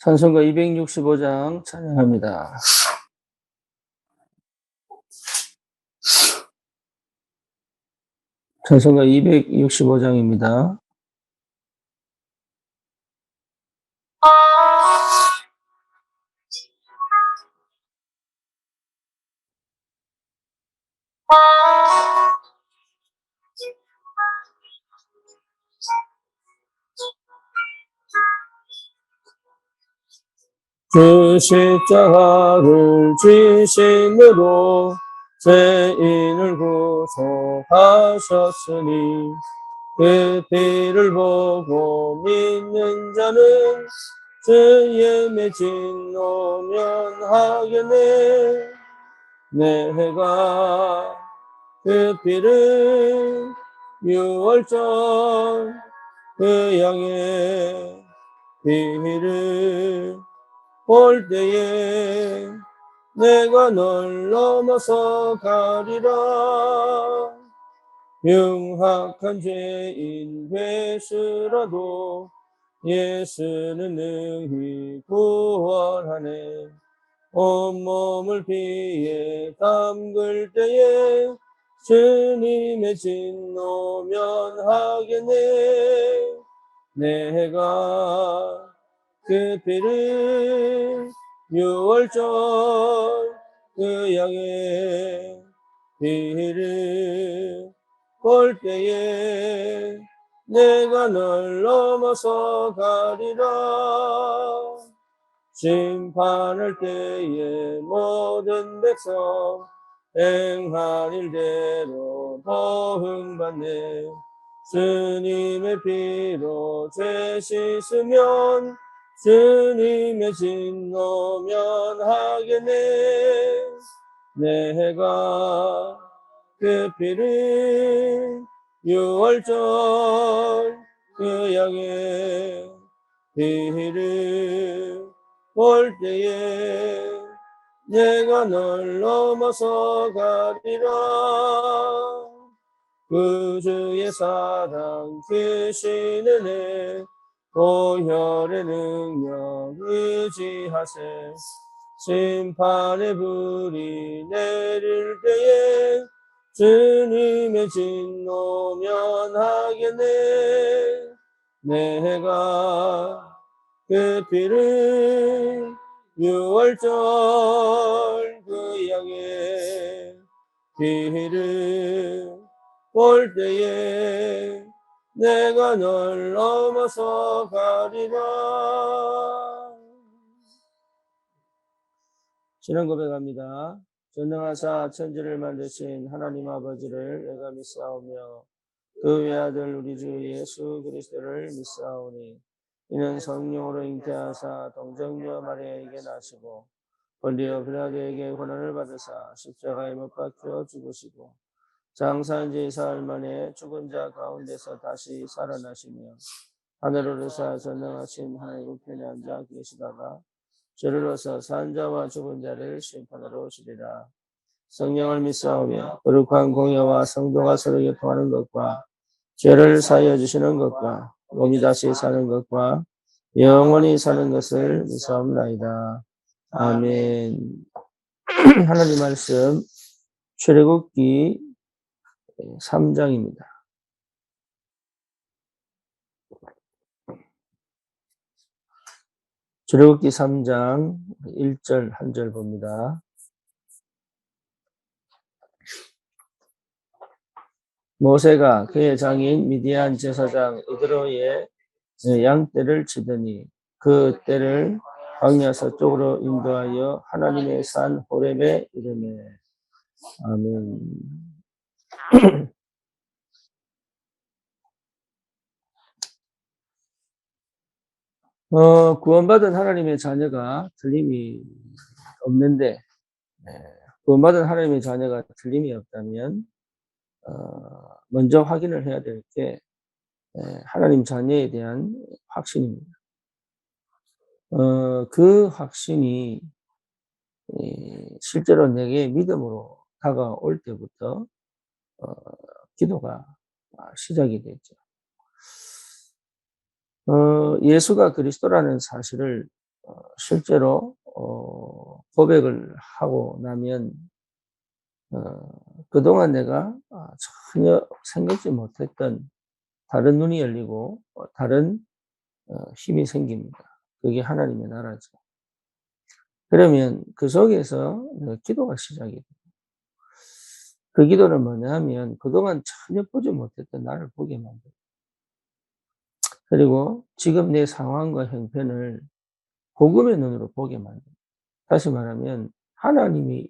찬송가 265장 찬양합니다. 찬송가 265장입니다. 주 십자가를 지심으로 죄인을 구속하셨으니 그 피를 보고 믿는 자는 죄에 맺힌 노면하겠네. 내가 그 피를 유월절 그 양의 피를 볼 때에 내가 널 넘어서 가리라. 흉악한 죄인 되시라도 예수는 능히 구원하네. 온몸을 피에 담글 때에 주님의 진노면하겠네. 내가 그 피를 유월절 그 양의 피를 볼 때에 내가 널 넘어서 가리라. 심판할 때에 모든 백성 행한 일대로 보응받네. 주님의 피로 죄 씻으면 주님의 진노면 하겠네. 내가 그 피를 유월절 그 양의 피를 볼 때에 내가 널 넘어서 가리라. 그 주의 사랑 크신 은혜 보혈의 능력 의지하세. 심판의 불이 내릴 때에 주님의 진노면 하겠네. 내가 그 피를 유월절 그 양의 피를 볼 때에 내가 널 넘어서 가리라. 신앙 고백합니다. 전능하사 천지를 만드신 하나님 아버지를 내가 믿사오며 그 외아들 우리 주 예수 그리스도를 믿사오니 이는 성령으로 잉태하사 동정녀 마리아에게 나시고 본디오 빌라도에게 고난을 받으사 십자가에 못 박혀 죽으시고 장사한 지 사흘 만에 죽은 자 가운데서 다시 살아나시며 하늘을 오르사 전능하신 하나님 우편에 앉아 계시다가 저를 어서 산 자와 죽은 자를 심판하러 오시리라. 성령을 믿사오며 거룩한 공예와 성도가 서로 교통하는 것과 죄를 사하여 주시는 것과 몸이 다시 사는 것과 영원히 사는 것을 믿사옵나이다. 아멘. 하나님 말씀 출애굽기 3장입니다. 출애굽기 3장 1절 한 절 봅니다. 모세가 그의 장인 미디안 제사장 이드로의 양떼를 치더니 그 떼를 광야 서쪽으로 인도하여 하나님의 산 호렙에 이르매. 아멘. 구원받은 하나님의 자녀가 틀림이 없는데, 구원받은 하나님의 자녀가 틀림이 없다면 먼저 확인을 해야 될 게 하나님 자녀에 대한 확신입니다. 그 확신이 실제로 내게 믿음으로 다가올 때부터 기도가 시작이 됐죠. 예수가 그리스도라는 사실을 실제로 고백을 하고 나면 그동안 내가 전혀 생각지 못했던 다른 눈이 열리고 다른 힘이 생깁니다. 그게 하나님의 나라죠. 그러면 그 속에서 기도가 시작이 돼요. 그 기도는 뭐냐 하면 그동안 전혀 보지 못했던 나를 보게 만들어요. 그리고 지금 내 상황과 형편을 복음의 눈으로 보게 만들어요. 다시 말하면 하나님이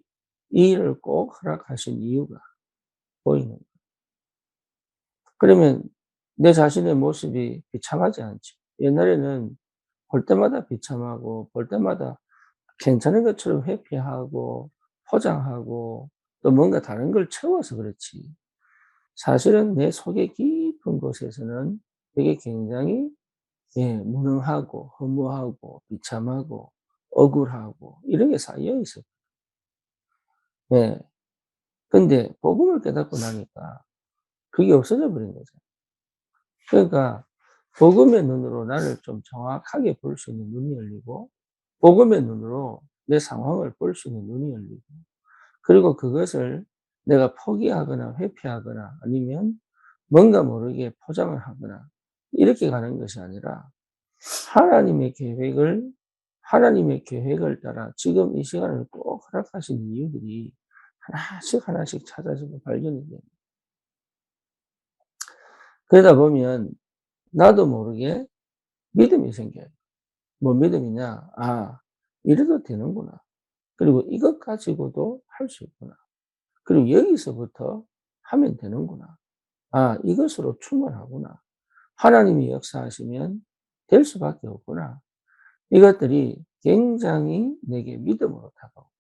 이 일을 꼭 허락하신 이유가 보이는 거예요. 그러면 내 자신의 모습이 비참하지 않죠. 옛날에는 볼 때마다 비참하고 볼 때마다 괜찮은 것처럼 회피하고 포장하고 또 뭔가 다른 걸 채워서 그렇지. 사실은 내 속의 깊은 곳에서는 되게 굉장히 무능하고 허무하고 비참하고 억울하고 이런 게 쌓여 있어요. 예. 근데 복음을 깨닫고 나니까 그게 없어져 버린 거죠. 그러니까 복음의 눈으로 나를 좀 정확하게 볼 수 있는 눈이 열리고 복음의 눈으로 내 상황을 볼 수 있는 눈이 열리고 그리고 그것을 내가 포기하거나 회피하거나 아니면 뭔가 모르게 포장을 하거나 이렇게 가는 것이 아니라 하나님의 계획을 하나님의 계획을 따라 지금 이 시간을 꼭 허락하신 이유들이 하나씩 하나씩 찾아지고 발견이 돼요. 그러다 보면 나도 모르게 믿음이 생겨요. 뭐 믿음이냐? 이래도 되는구나. 그리고 이것 가지고도 할 수 있구나. 그리고 여기서부터 하면 되는구나. 이것으로 충분하구나. 하나님이 역사하시면 될 수밖에 없구나. 이것들이 굉장히 내게 믿음으로 다가옵니다.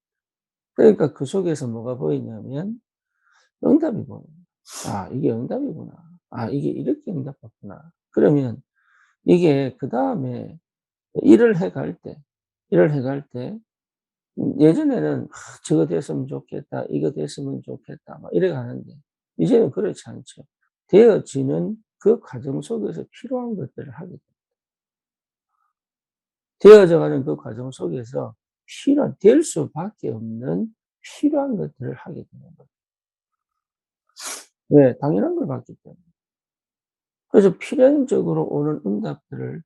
그러니까 그 속에서 뭐가 보이냐면 응답이 보입니다. 이게 응답이구나. 이게 이렇게 응답받구나. 그러면 이게 그다음에 일을 해갈 때 예전에는 저거 됐으면 좋겠다. 이거 됐으면 좋겠다. 막 이래 가는데 이제는 그렇지 않죠. 되어지는 그 과정 속에서 필요한 것들을 하게 돼요. 되어져 가는 그 과정 속에서 될 수밖에 없는 필요한 것들을 하게 되는 거예요. 왜? 당연한 걸 받기 때문에. 그래서 필연적으로 오는 응답들을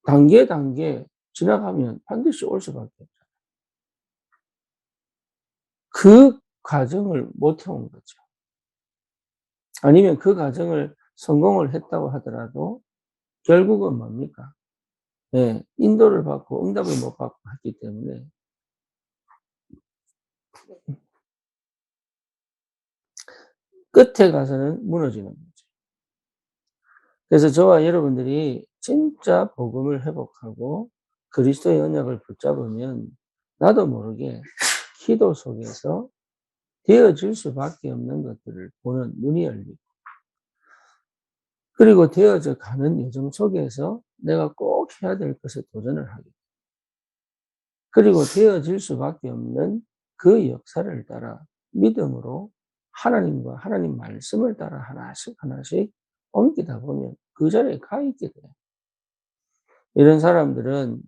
단계, 단계 지나가면 반드시 올 수밖에 없죠. 그 과정을 못 해온 거죠. 아니면 그 과정을 성공을 했다고 하더라도 결국은 뭡니까? 인도를 받고 응답을 못 받고 했기 때문에 끝에 가서는 무너지는 거죠. 그래서 저와 여러분들이 진짜 복음을 회복하고 그리스도의 언약을 붙잡으면 나도 모르게 기도 속에서 되어질 수밖에 없는 것들을 보는 눈이 열리고 그리고 되어져 가는 여정 속에서 내가 꼭 해야 될 것에 도전을 하게 돼요. 그리고 되어질 수밖에 없는 그 역사를 따라 믿음으로 하나님과 하나님 말씀을 따라 하나씩 하나씩 옮기다 보면 그 자리에 가 있게 돼요. 이런 사람들은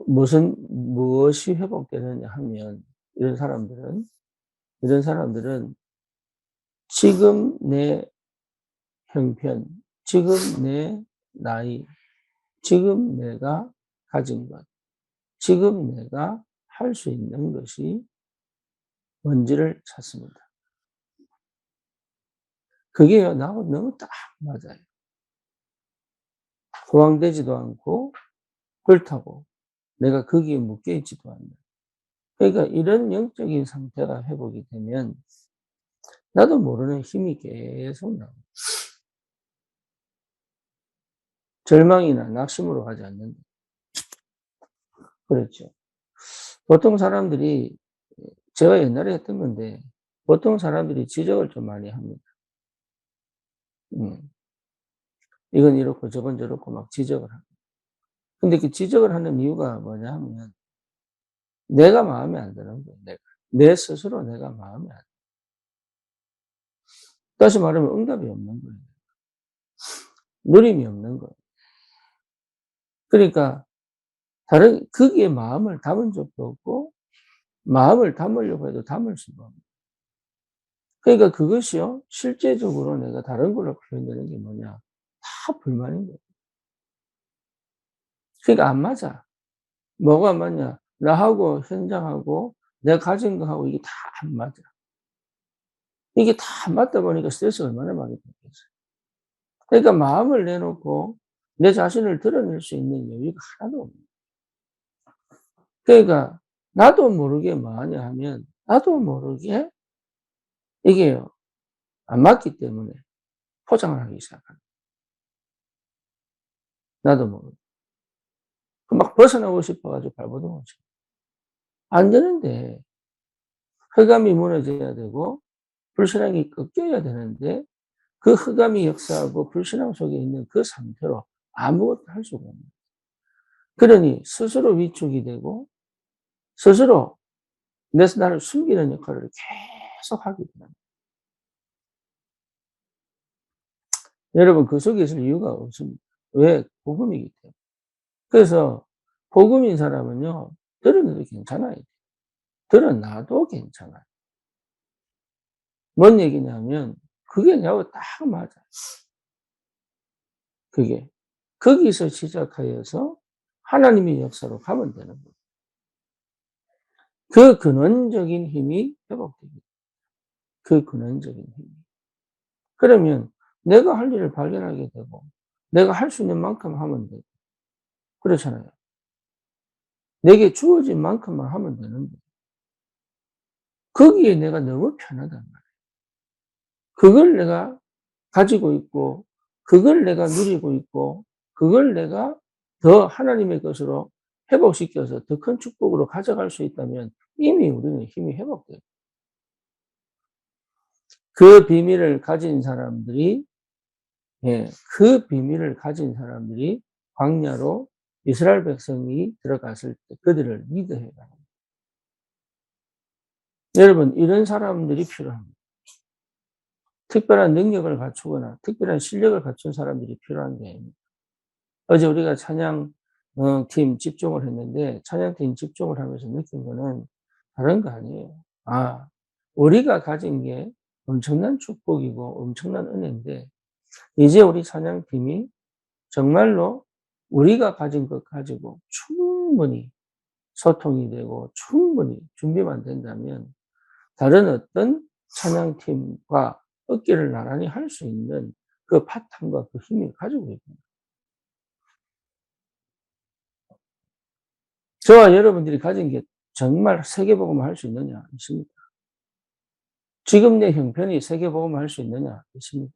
무엇이 회복되느냐 하면 이런 사람들은 지금 내 형편, 지금 내 나이, 지금 내가 가진 것, 지금 내가 할 수 있는 것이 뭔지를 찾습니다. 그게요, 나하고 너무 딱 맞아요. 호황되지도 않고, 그렇다고 내가 거기에 묶여 있지도 않는. 그러니까 이런 영적인 상태가 회복이 되면 나도 모르는 힘이 계속 나옵니다. 절망이나 낙심으로 가지 않는다. 그렇죠. 보통 사람들이, 제가 옛날에 했던 건데, 보통 사람들이 지적을 좀 많이 합니다. 음. 이건 이렇고 저건 저렇고 막 지적을 합니다. 근데 그 지적을 하는 이유가 뭐냐 하면 내가 마음에 안 드는 거예요, 내가. 내 스스로 내가 마음에 안 다시 말하면 응답이 없는 거예요. 누림이 없는 거예요. 그러니까 거기에 마음을 담은 적도 없고 마음을 담으려고 해도 담을 수가 없는. 그러니까 그것이요, 실제적으로 내가 다른 걸로 표현되는 게 뭐냐? 다 불만인 거예요. 그러니까 안 맞아. 뭐가 안 맞냐? 나하고 현장하고 내가 가진 거하고 이게 다 안 맞아. 이게 다 안 맞다 보니까 스트레스가 얼마나 많이 받겠어요. 그러니까 마음을 내놓고 내 자신을 드러낼 수 있는 여유가 하나도 없는. 그러니까 나도 모르게 뭐 하냐 하면 나도 모르게 이게요, 안 맞기 때문에 포장을 하기 시작합니다. 나도 모르게. 막 벗어나고 싶어 가지고 발버둥을 쳐요. 안 되는데 흑암이 무너져야 되고 불신앙이 꺾여야 되는데 그 흑암이 역사하고 불신앙 속에 있는 그 상태로 아무것도 할 수가 없는. 그러니 스스로 위축이 되고 스스로 나를 숨기는 역할을 계속 하게 됩니다. 여러분 그 속에 있을 이유가 없습니다. 왜? 복음이기 때문에. 그래서 복음인 사람은요, 드러내도 괜찮아요. 드러나도 괜찮아요. 뭔 얘기냐면 그게 나하고 딱 맞아요. 그게. 거기서 시작하여서 하나님의 역사로 가면 되는 거예요. 그 근원적인 힘이 회복됩니다. 그 근원적인 힘이. 그러면 내가 할 일을 발견하게 되고 내가 할 수 있는 만큼 하면 되고 그렇잖아요. 내게 주어진 만큼만 하면 되는 거예요. 거기에 내가 너무 편하단 말이에요. 그걸 내가 가지고 있고 그걸 내가 누리고 있고 그걸 내가 더 하나님의 것으로 회복시켜서 더 큰 축복으로 가져갈 수 있다면 이미 우리는 힘이 회복돼요. 그 비밀을 가진 사람들이, 예, 그 비밀을 가진 사람들이 광야로 이스라엘 백성이 들어갔을 때 그들을 리드해 가는. 여러분 이런 사람들이 필요합니다. 특별한 능력을 갖추거나 특별한 실력을 갖춘 사람들이 필요한 게 아닙니다. 어제 우리가 찬양 팀 집중을 했는데 찬양팀 집중을 하면서 느낀 거는 다른 거 아니에요. 아, 우리가 가진 게 엄청난 축복이고 엄청난 은혜인데 이제 우리 찬양팀이 정말로 우리가 가진 것 가지고 충분히 소통이 되고 충분히 준비만 된다면 다른 어떤 찬양팀과 어깨를 나란히 할 수 있는 그 바탕과 그 힘을 가지고 있습니다. 저와 여러분들이 가진 게 정말 세계복음을 할 수 있느냐? 있습니까? 지금 내 형편이 세계복음을 할 수 있느냐? 있습니까?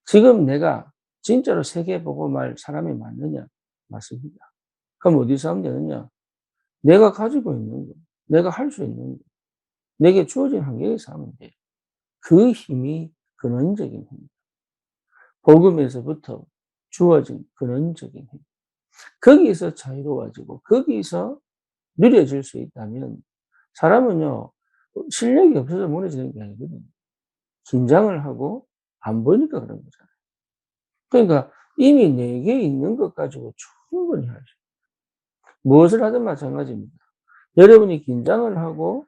지금 내가 진짜로 세계복음을 할 사람이 맞느냐? 맞습니다. 그럼 어디서 하면 되느냐? 내가 가지고 있는 거, 내가 할 수 있는 거, 내게 주어진 환경에서 하면 돼요. 그 힘이 근원적인 힘입니다. 복음에서부터 주어진 근원적인 힘. 거기서 자유로워지고 거기서 누려질 수 있다면 사람은요, 실력이 없어서 무너지는 게 아니거든요. 긴장을 하고 안 보니까 그런 거잖아요. 그러니까 이미 내게 있는 것 가지고 충분히 할 수 있어요. 무엇을 하든 마찬가지입니다. 여러분이 긴장을 하고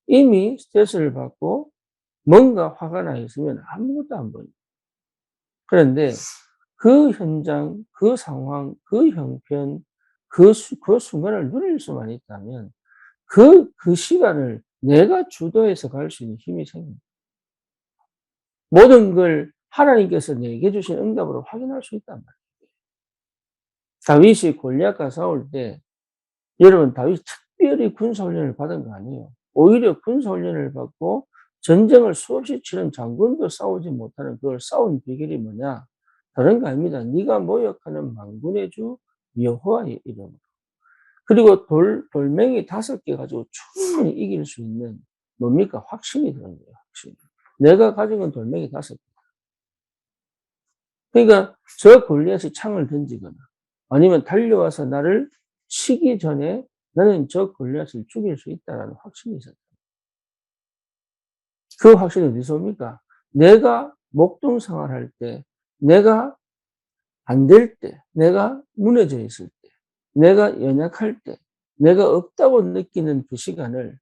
이미 스트레스를 받고 뭔가 화가 나 있으면 아무것도 안 보여요. 그런데 그 현장, 그 상황, 그 형편, 그 순간을 누릴 수만 있다면 그 시간을 내가 주도해서 갈 수 있는 힘이 생깁니다. 모든 걸 하나님께서 내게 주신 응답으로 확인할 수 있단 말이에요. 다윗이 골리앗과 싸울 때 여러분 다윗이 특별히 군사훈련을 받은 거 아니에요. 오히려 군사훈련을 받고 전쟁을 수없이 치른 장군도 싸우지 못하는 그걸 싸운 비결이 뭐냐? 다른 거 아닙니다. 네가 모욕하는 만군의 주 여호와의 이름으로. 그리고 돌멩이 5개 가지고 충분히 이길 수 있는 뭡니까? 확신이 드는 거예요. 확신. 내가 가진 건 돌멩이 5개. 그러니까 저 골리앗이 창을 던지거나 아니면 달려와서 나를 치기 전에 나는 저 골리앗을 죽일 수 있다라는 확신이 있었다. 그 확신이 어디서 옵니까? 내가 목동 생활할 때 내가 안 될 때, 내가 무너져 있을 때, 내가 연약할 때, 내가 없다고 느끼는 그 시간을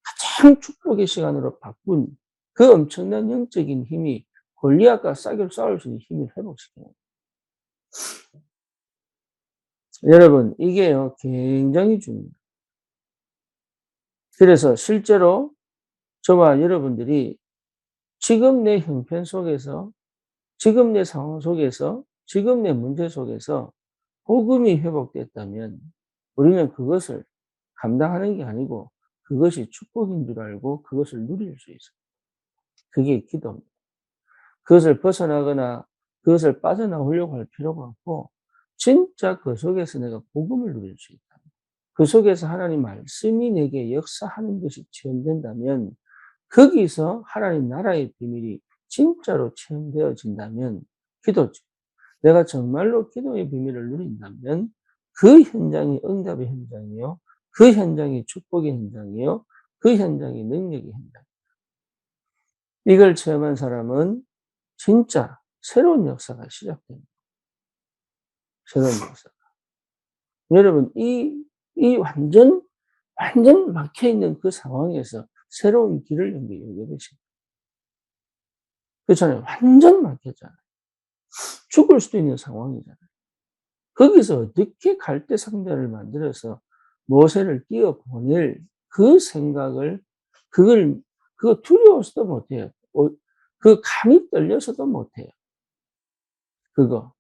가장 축복의 시간으로 바꾼 그 엄청난 영적인 힘이 골리앗과 싸울 수 있는 힘을 회복시켜요. 여러분, 이게요, 굉장히 중요해요. 그래서 실제로 저와 여러분들이 지금 내 형편 속에서, 지금 내 상황 속에서, 지금 내 문제 속에서 복음이 회복됐다면 우리는 그것을 감당하는 게 아니고 그것이 축복인 줄 알고 그것을 누릴 수 있어요. 그게 기도입니다. 그것을 벗어나거나 그것을 빠져나오려고 할 필요가 없고 진짜 그 속에서 내가 복음을 누릴 수 있다. 그 속에서 하나님 말씀이 내게 역사하는 것이 체험된다면 거기서 하나님 나라의 비밀이 진짜로 체험되어진다면 기도죠. 내가 정말로 기도의 비밀을 누린다면 그 현장이 응답의 현장이요. 그 현장이 축복의 현장이요. 그 현장이 능력의 현장. 이걸 체험한 사람은 진짜 새로운 역사가 시작됩니다. 새로운 역사가. 여러분, 완전 막혀있는 그 상황에서 새로운 길을 연 게 요괴배십니다. 그렇잖아요. 완전 막혔잖아요. 죽을 수도 있는 상황이잖아요. 거기서 어떻게 갈대 상자를 만들어서 모세를 띄어보낼 그 생각을, 그거 두려워서도 못해요. 그 감이 떨려서도 못해요. 그거.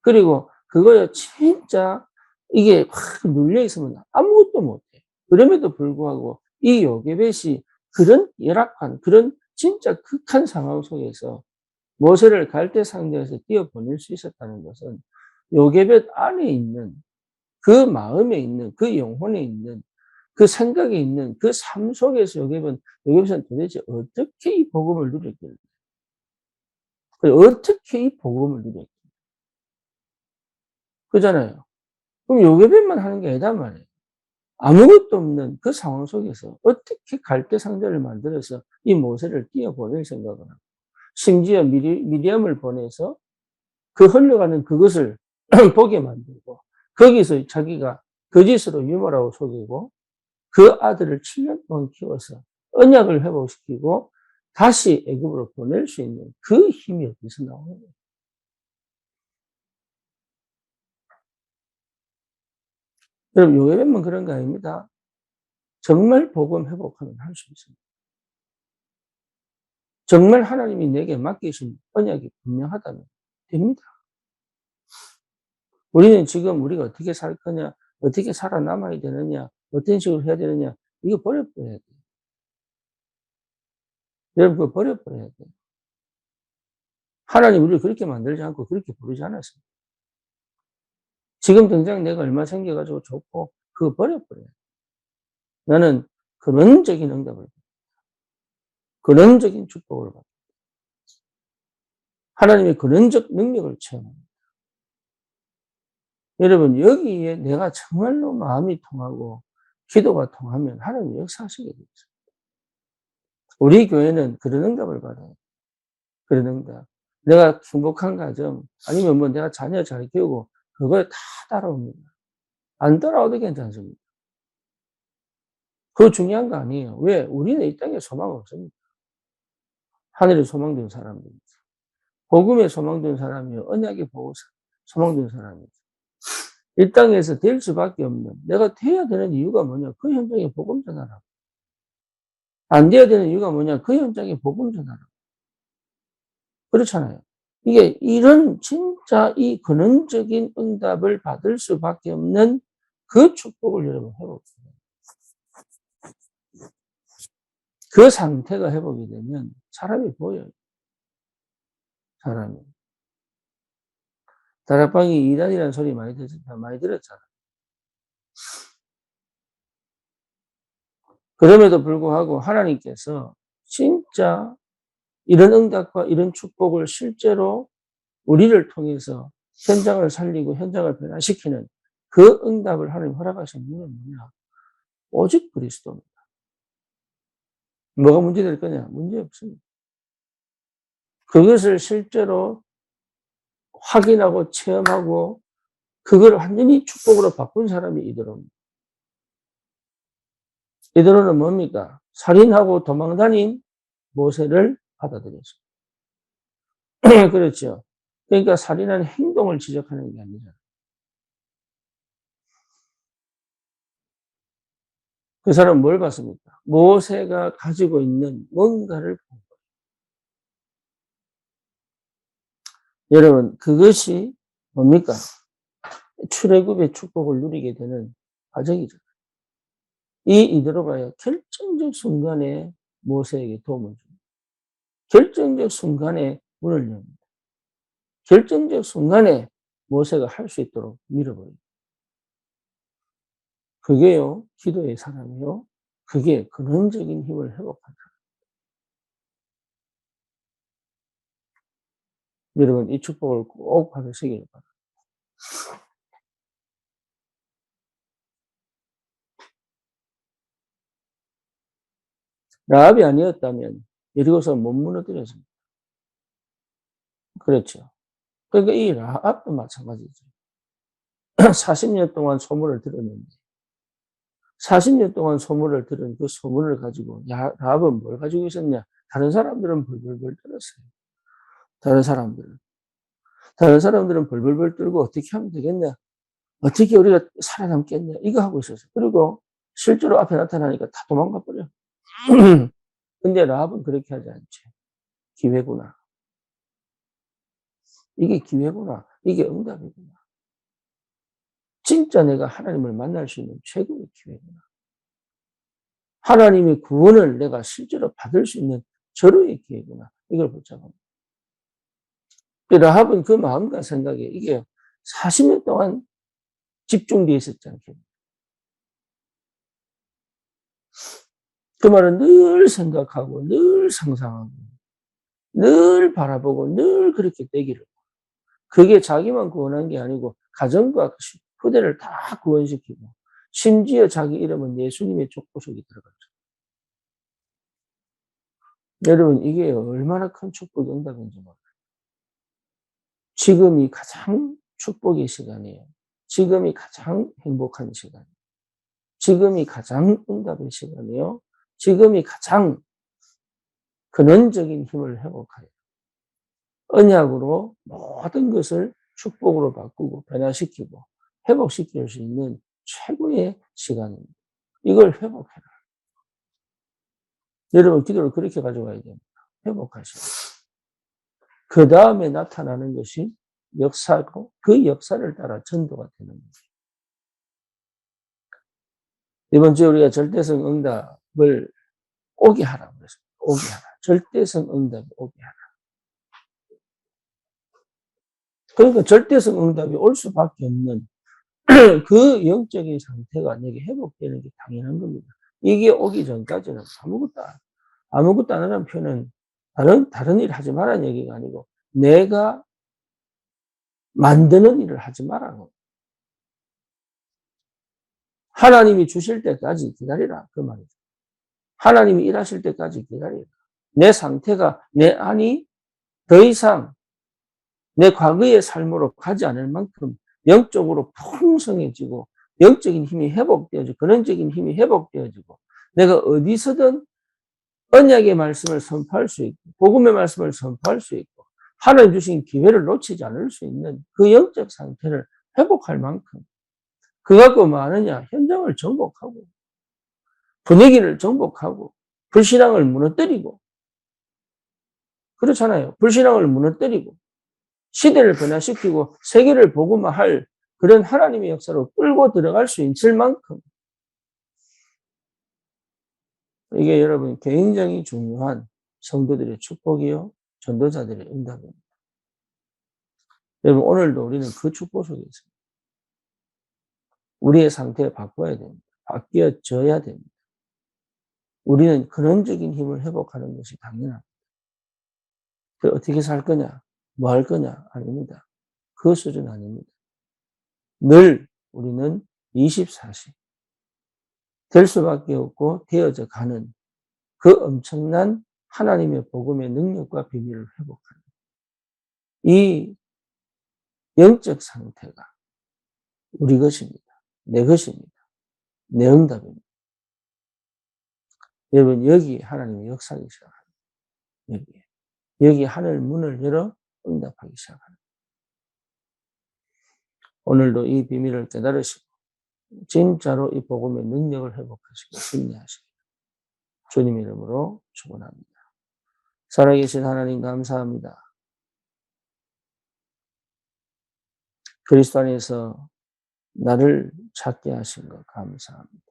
그리고 그거에 진짜 이게 확 눌려있으면 아무것도 못해요. 그럼에도 불구하고 이 요게벳이 그런 열악한, 그런 진짜 극한 상황 속에서 모세를 갈대 상자에서 띄어보낼 수 있었다는 것은 요게벳 안에 있는 그 마음에 있는 그 영혼에 있는 그 생각에 있는 그 삶 속에서 요게벳은 도대체 어떻게 이 복음을 누렸길래 어떻게 이 복음을 누렸길래 그잖아요. 그럼 요괴bet만 하는 게 아니단 말이에요. 아무것도 없는 그 상황 속에서 어떻게 갈대 상자를 만들어서 이 모세를 띄어보낼 생각을 하고 심지어 미리암을 보내서 그 흘러가는 그것을 보게 만들고 거기서 자기가 거짓으로 유모라고 속이고 그 아들을 7년 동안 키워서 언약을 회복시키고 다시 애굽으로 보낼 수 있는 그 힘이 어디서 나오는 거예요? 여러분, 요괴bet만 그런 거 아닙니다. 정말 복음 회복하면 할 수 있습니다. 정말 하나님이 내게 맡기신 언약이 분명하다면 됩니다. 우리는 지금 우리가 어떻게 살 거냐, 어떻게 살아남아야 되느냐, 어떤 식으로 해야 되느냐, 이거 버려버려야 돼요. 여러분, 그거 버려버려야 돼요. 하나님 우리를 그렇게 만들지 않고 그렇게 부르지 않았습니다. 지금 당장 내가 얼마 생겨가지고 좋고, 그거 버려버려야 돼요. 나는 근원적인 응답을, 근원적인 축복을 받고, 하나님의 근원적 능력을 체험합니다. 여러분, 여기에 내가 정말로 마음이 통하고 기도가 통하면 하나님이 역사하시게 되죠. 우리 교회는 그런 응답을 받아요. 그런 응답. 내가 행복한 가정, 아니면 뭐 내가 자녀 잘 키우고, 그거에 다 따라옵니다. 안 따라와도 괜찮습니다. 그거 중요한 거 아니에요. 왜? 우리는 이 땅에 소망 없습니다. 하늘에 소망 둔 사람들이죠. 복음에 소망 둔 사람이요. 언약의 소망 둔 사람이죠. 이 땅에서 될 수밖에 없는, 내가 돼야 되는 이유가 뭐냐? 그 현장에 복음 전하라고. 안 돼야 되는 이유가 뭐냐? 그 현장에 복음 전하라고. 그렇잖아요. 이게 이런 진짜 이 근원적인 응답을 받을 수밖에 없는 그 축복을 여러분 회복해요. 그 상태가 회복이 되면 사람이 보여요. 사람이. 다락방이 이단이라는 소리 많이 들었잖아요. 그럼에도 불구하고 하나님께서 진짜 이런 응답과 이런 축복을 실제로 우리를 통해서 현장을 살리고 현장을 변화시키는 그 응답을 하나님 허락하신 이유는 뭐냐? 오직 그리스도입니다. 뭐가 문제될 거냐? 문제 없습니다. 그것을 실제로 확인하고 체험하고 그걸 완전히 축복으로 바꾼 사람이 이드로입니다. 이드로는 뭡니까? 살인하고 도망다닌 모세를 받아들였어요. 그렇죠. 그러니까 살인하는 행동을 지적하는 게 아니잖아요. 그 사람은 뭘 봤습니까? 모세가 가지고 있는 뭔가를 본 거예요. 여러분, 그것이 뭡니까? 출애굽의 축복을 누리게 되는 과정이죠. 이 이드로가 결정적 순간에 모세에게 도움을 줍니다. 결정적 순간에 문을 엽니다. 결정적 순간에 모세가 할 수 있도록 밀어버립니다. 그게요, 기도의 사람이요. 그게 근원적인 힘을 회복한다. 여러분, 이 축복을 꼭 받으시길 바랍니다. 라합이 아니었다면 여리고서 못 무너뜨렸습니다. 그렇죠. 그러니까 이 라합도 마찬가지죠. 40년 동안 소문을 들었는데 40년 동안 소문을 들은 그 소문을 가지고 라합은 뭘 가지고 있었냐? 다른 사람들은 벌벌벌 떨었어요. 다른 사람들은. 다른 사람들은 벌벌벌 떨고 어떻게 하면 되겠냐? 어떻게 우리가 살아남겠냐? 이거 하고 있었어요. 그리고 실제로 앞에 나타나니까 다 도망가 버려. 근데 라합은 그렇게 하지 않죠. 기회구나. 이게 기회구나. 이게 응답이구나. 진짜 내가 하나님을 만날 수 있는 최고의 기회구나. 하나님의 구원을 내가 실제로 받을 수 있는 절호의 기회구나. 이걸 붙잡아요. 라합은 그 마음과 생각에 이게 40년 동안 집중되어 있었지 않겠냐. 그 말은 늘 생각하고, 늘 상상하고, 늘 바라보고, 늘 그렇게 되기를. 그게 자기만 구원한 게 아니고, 가정과 후대를 다 구원시키고, 심지어 자기 이름은 예수님의 족보 속에 들어갔죠. 여러분, 이게 얼마나 큰 축복 응답인지 몰라요. 지금이 가장 축복의 시간이에요. 지금이 가장 행복한 시간이에요. 지금이 가장 응답의 시간이에요. 지금이 가장 근원적인 힘을 회복하여 언약으로 모든 것을 축복으로 바꾸고 변화시키고 회복시킬 수 있는 최고의 시간입니다. 이걸 회복해라. 여러분 기도를 그렇게 가져가야 됩니다. 회복하시고 그 다음에 나타나는 것이 역사고 그 역사를 따라 전도가 되는 거죠. 이번 주에 우리가 절대성 응답을 오게 하라고 그랬습니다. 오게 하라. 절대성 응답이 오게 하라. 그러니까 절대성 응답이 올 수밖에 없는 그 영적인 상태가 내게 회복되는 게 당연한 겁니다. 이게 오기 전까지는 아무것도 안 하는 표현은 다른 일 하지 말라는 얘기가 아니고 내가 만드는 일을 하지 말라고. 하나님이 주실 때까지 기다리라. 그 말이죠. 하나님이 일하실 때까지 기다리라. 내 상태가 내 안이 더 이상 내 과거의 삶으로 가지 않을 만큼 영적으로 풍성해지고 영적인 힘이 회복되어지고 근원적인 힘이 회복되어지고 내가 어디서든 언약의 말씀을 선포할 수 있고 복음의 말씀을 선포할 수 있고 하나님 주신 기회를 놓치지 않을 수 있는 그 영적 상태를 회복할 만큼 그 갖고 뭐 하느냐? 현장을 정복하고 분위기를 정복하고 불신앙을 무너뜨리고 그렇잖아요. 불신앙을 무너뜨리고 시대를 변화시키고 세계를 복음화할 그런 하나님의 역사로 끌고 들어갈 수 있을 만큼 이게 여러분 굉장히 중요한 성도들의 축복이요 전도자들의 응답입니다. 여러분 오늘도 우리는 그 축복 속에 있습니다. 우리의 상태를 바꿔야 됩니다. 바뀌어져야 됩니다. 우리는 근원적인 힘을 회복하는 것이 당연합니다. 어떻게 살 거냐? 뭐 할 거냐? 아닙니다. 그 수준 아닙니다. 늘 우리는 24시 될 수밖에 없고 되어져 가는 그 엄청난 하나님의 복음의 능력과 비밀을 회복하는 이 영적 상태가 우리 것입니다. 내 것입니다. 내 응답입니다. 여러분, 여기 하나님의 역사하기 시작합니다. 여기 하늘 문을 열어 응답하기 시작합니다. 오늘도 이 비밀을 깨달으시고 진짜로 이 복음의 능력을 회복하시고 승리하시고 주님 이름으로 축원합니다. 살아계신 하나님 감사합니다. 그리스도 안에서 나를 찾게 하신 것 감사합니다.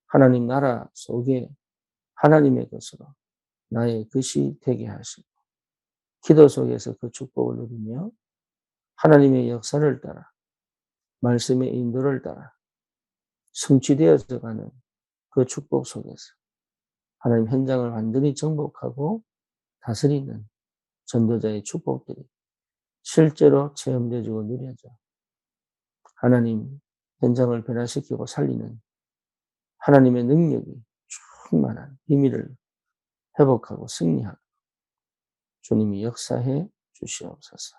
하나님 나라 속에 하나님의 것으로 나의 것이 되게 하시고 기도 속에서 그 축복을 누리며 하나님의 역사를 따라 말씀의 인도를 따라 성취되어져 가는 그 축복 속에서 하나님 현장을 완전히 정복하고 다스리는 전도자의 축복들이 실제로 체험되어지고 누려져 하나님 현장을 변화시키고 살리는 하나님의 능력이 충만한 비밀을 회복하고 승리하고 주님이 역사해 주시옵소서.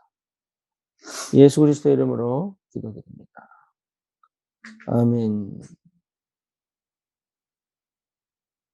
예수 그리스도 이름으로 기도드립니다. 아멘.